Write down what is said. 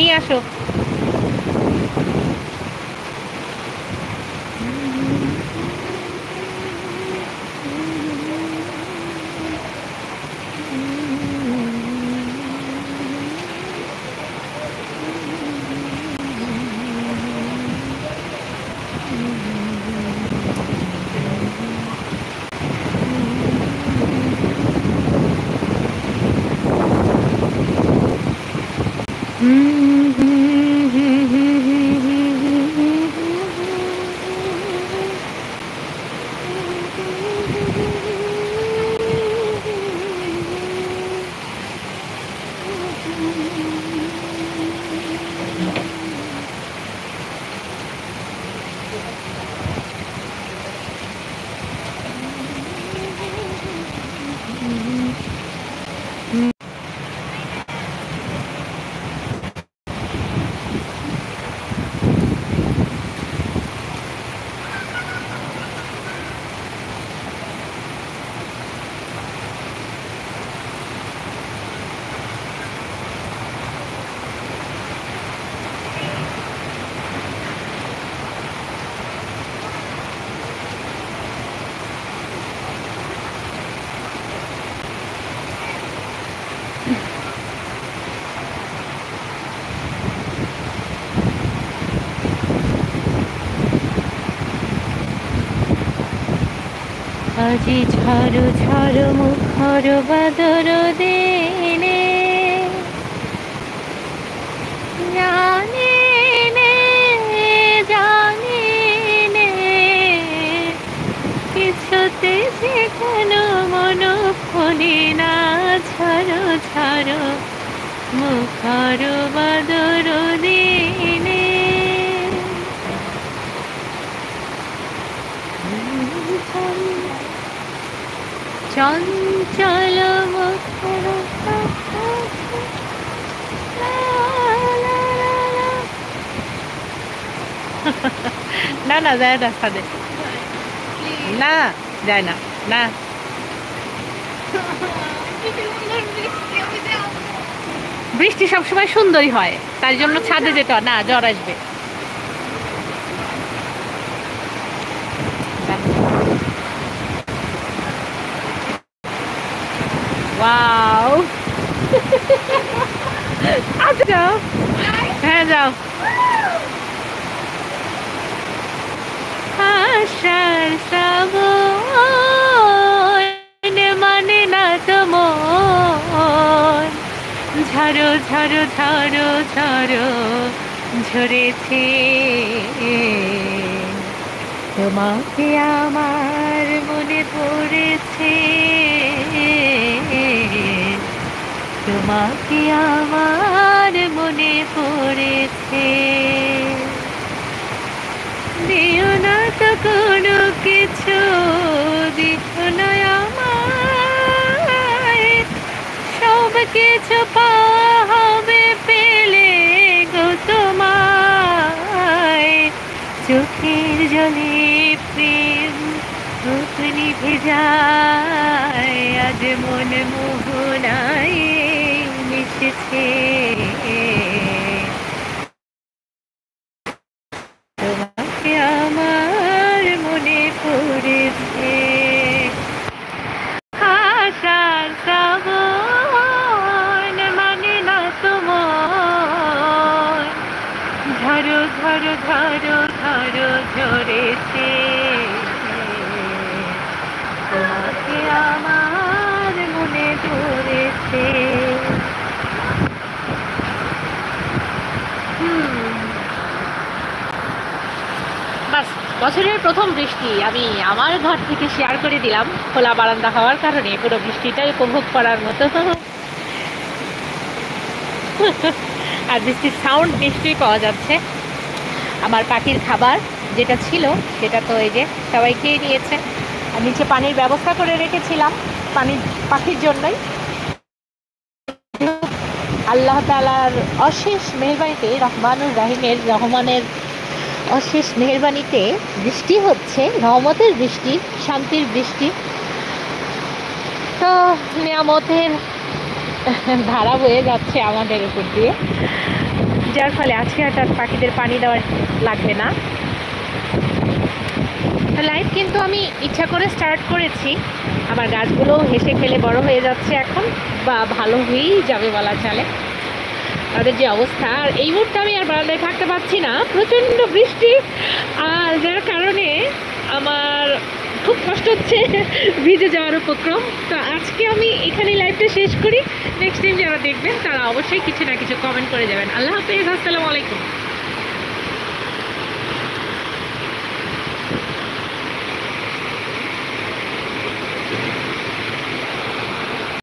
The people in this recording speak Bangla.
নিয়ে আসো। আজি ঝড় ঝড় মুখর বাদর দিনে জানি নে জানি নে কিছুতে যে কেন মন ফলে না ঝড় ঝড় মুখর বাদর দিনে চঞ্চল মুখর না না যায় না সাদে না যায় না না বৃষ্টি সবসময় সুন্দরই হয় তার জন্য ছাদে যেতে না জ্বর আসবে ওয়াও আচ্ছা যাও হ্যাঁ যাও আশার শ্রাবণ মানে না তো মন ঝড়ো ঝড়ো ঝড়ো ঝড়ো ঝরেছে তোমাকে আমার মনে পড়েছে তোমাকে আমার মনে পড়েছে দিও না তো কোনো কিছু দিও না আমায় সব কিছু পাওয়া হবে পেলে গো তোমায় চোখের জলে প্রেম রূপনি ভেজায় আজ মন মোহনায় মিশেছে তোমাকে আমার মনে পড়েছে আশার শ্রাবণ মানে না তোমার ঝড়ো ঝড়ো ঝড়ো ঝড়ো ঝরেছে তোমাকে আমার মনে পড়েছে বাস বছরের প্রথম বৃষ্টি আমি আমার ঘর থেকে শেয়ার করে দিলাম খোলা বারান্দা হওয়ার কারণে পুরো বৃষ্টিটাই উপভোগ করার মতো আর বৃষ্টির সাউন্ড নিশ্চয়ই পাওয়া যাচ্ছে আমার পাখির খাবার যেটা ছিল সেটা তো এই যে সবাই খেয়ে নিয়েছে আর নিচে পানির ব্যবস্থা করে রেখেছিলাম পাখির জন্যই আল্লাহ তাআলার অশেষ মেহেরবানিতে রহমানের অশেষ মেহেরবানিতে বৃষ্টি হচ্ছে রহমতের বৃষ্টি শান্তির বৃষ্টি তো নিয়ামতের ধারা বয়ে যাচ্ছে আমাদের উপর দিয়ে যার ফলে আজকে আর তার পাখিদের পানি দেওয়ার লাগবে না। লাইভ কিন্তু আমি ইচ্ছা করে স্টার্ট করেছি। আমার গাছগুলো হেসে খেলে বড় হয়ে যাচ্ছে এখন, বা ভালো হয়েই যাবে বলা চলে। তাদের যে অবস্থা, আর এই মুহূর্তে আমি আর বারান্দায় থাকতে পারছি না, প্রচণ্ড বৃষ্টি, আর যার কারণে আমার খুব কষ্ট হচ্ছে, ভিজে যাওয়ার উপক্রম। তো আজকে আমি এখানেই লাইভটা শেষ করি। নেক্সট টাইম যারা দেখবেন তারা অবশ্যই কিছু না কিছু কমেন্ট করে যাবেন। আল্লাহ হাফেজ, আসসালামু আলাইকুম।